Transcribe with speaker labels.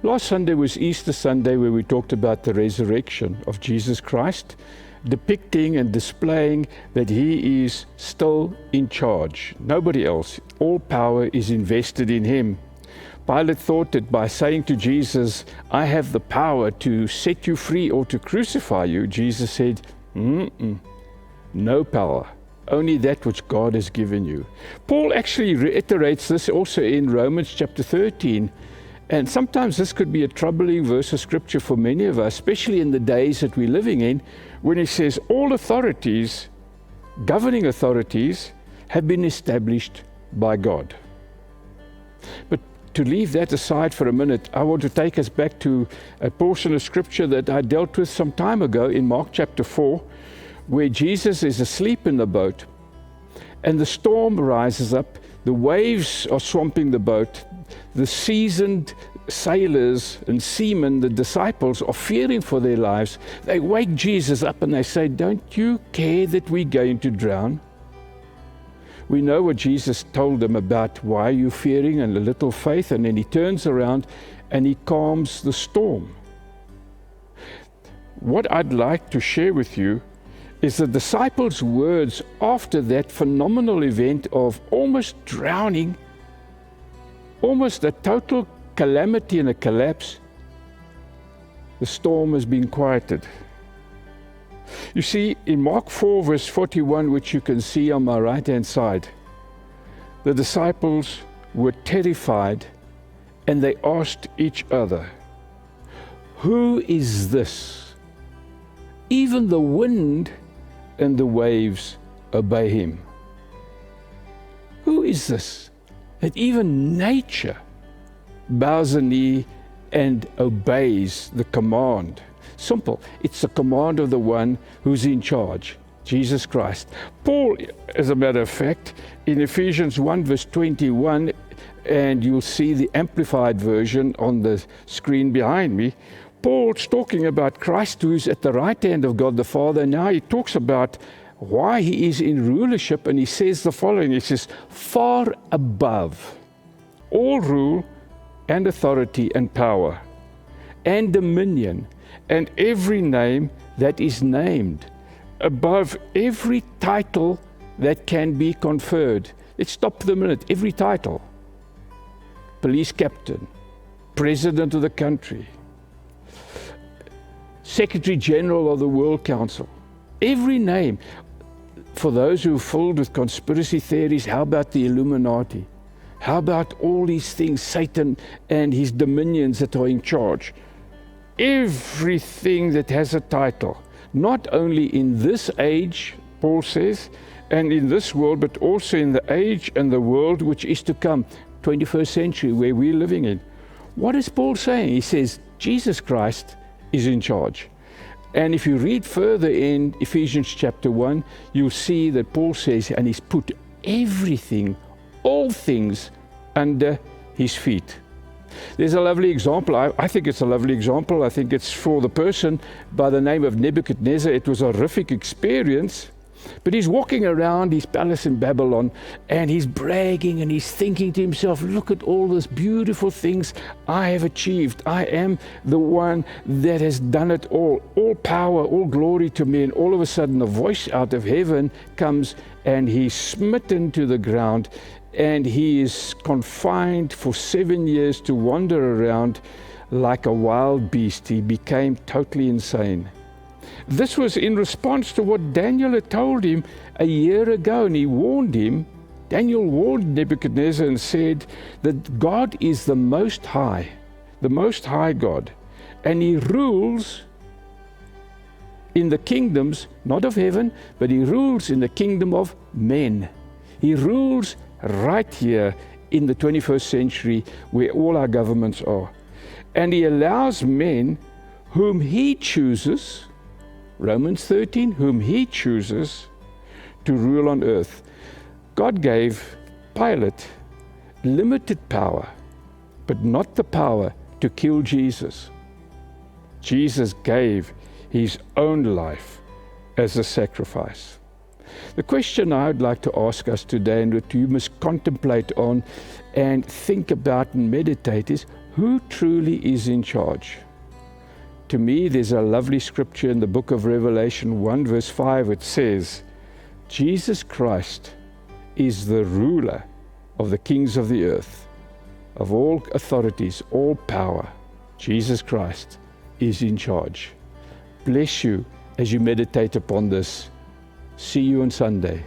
Speaker 1: Last Sunday was Easter Sunday, where we talked about the resurrection of Jesus Christ, depicting and displaying that he is still in charge. Nobody else. All power is invested in him. Pilate thought that by saying to Jesus, I have the power to set you free or to crucify you, Jesus said, no power, only that which God has given you. Paul actually reiterates this also in Romans chapter 13. And sometimes this could be a troubling verse of scripture for many of us, especially in the days that we're living in, when he says all authorities, governing authorities, have been established by God. But to leave that aside for a minute, I want to take us back to a portion of scripture that I dealt with some time ago in Mark chapter 4, where Jesus is asleep in the boat and the storm rises up, the waves are swamping the boat. The seasoned sailors and seamen, the disciples, are fearing for their lives. They wake Jesus up and they say, don't you care that we're going to drown? We know what Jesus told them about why are you fearing and a little faith, and then he turns around and he calms the storm. What I'd like to share with you is the disciples' words after that phenomenal event of almost drowning, almost a total calamity and a collapse. The storm has been quieted. You see, in Mark 4 verse 41, which you can see on my right-hand side, the disciples were terrified and they asked each other, who is this? Even the wind and the waves obey him. Who is this? That even nature bows a knee and obeys the command. Simple. It's the command of the one who's in charge, Jesus Christ. Paul, as a matter of fact, in Ephesians 1 verse 21, and you'll see the amplified version on the screen behind me, Paul's talking about Christ who's at the right hand of God the Father. Now he talks about why he is in rulership, and he says the following. He says, far above all rule and authority and power and dominion and every name that is named, above every title that can be conferred. Let's stop for a minute. Every title. Police captain, president of the country, Secretary General of the World Council. Every name. For those who are filled with conspiracy theories, how about the Illuminati? How about all these things, Satan and his dominions that are in charge? Everything that has a title, not only in this age, Paul says, and in this world, but also in the age and the world which is to come, 21st century, where we're living in. What is Paul saying? He says, Jesus Christ is in charge. And if you read further in Ephesians chapter 1, you'll see that Paul says, and he's put everything, all things, under his feet. There's a lovely example. I think it's a lovely example. I think it's for the person by the name of Nebuchadnezzar. It was a horrific experience. But he's walking around his palace in Babylon and he's bragging and he's thinking to himself, look at all these beautiful things I have achieved. I am the one that has done it all power, all glory to me. And all of a sudden a voice out of heaven comes and he's smitten to the ground and he is confined for 7 years to wander around like a wild beast. He became totally insane. This was in response to what Daniel had told him a year ago, and he warned him. Daniel warned Nebuchadnezzar and said that God is the Most High God, and he rules in the kingdoms, not of heaven, but he rules in the kingdom of men. He rules right here in the 21st century where all our governments are. And he allows men whom he chooses, Romans 13, whom he chooses to rule on earth. God gave Pilate limited power, but not the power to kill Jesus. Jesus gave his own life as a sacrifice. The question I would like to ask us today, and that you must contemplate on and think about and meditate, is who truly is in charge? To me, there's a lovely scripture in the book of Revelation 1 verse 5. It says, Jesus Christ is the ruler of the kings of the earth, of all authorities, all power. Jesus Christ is in charge. Bless you as you meditate upon this. See you on Sunday.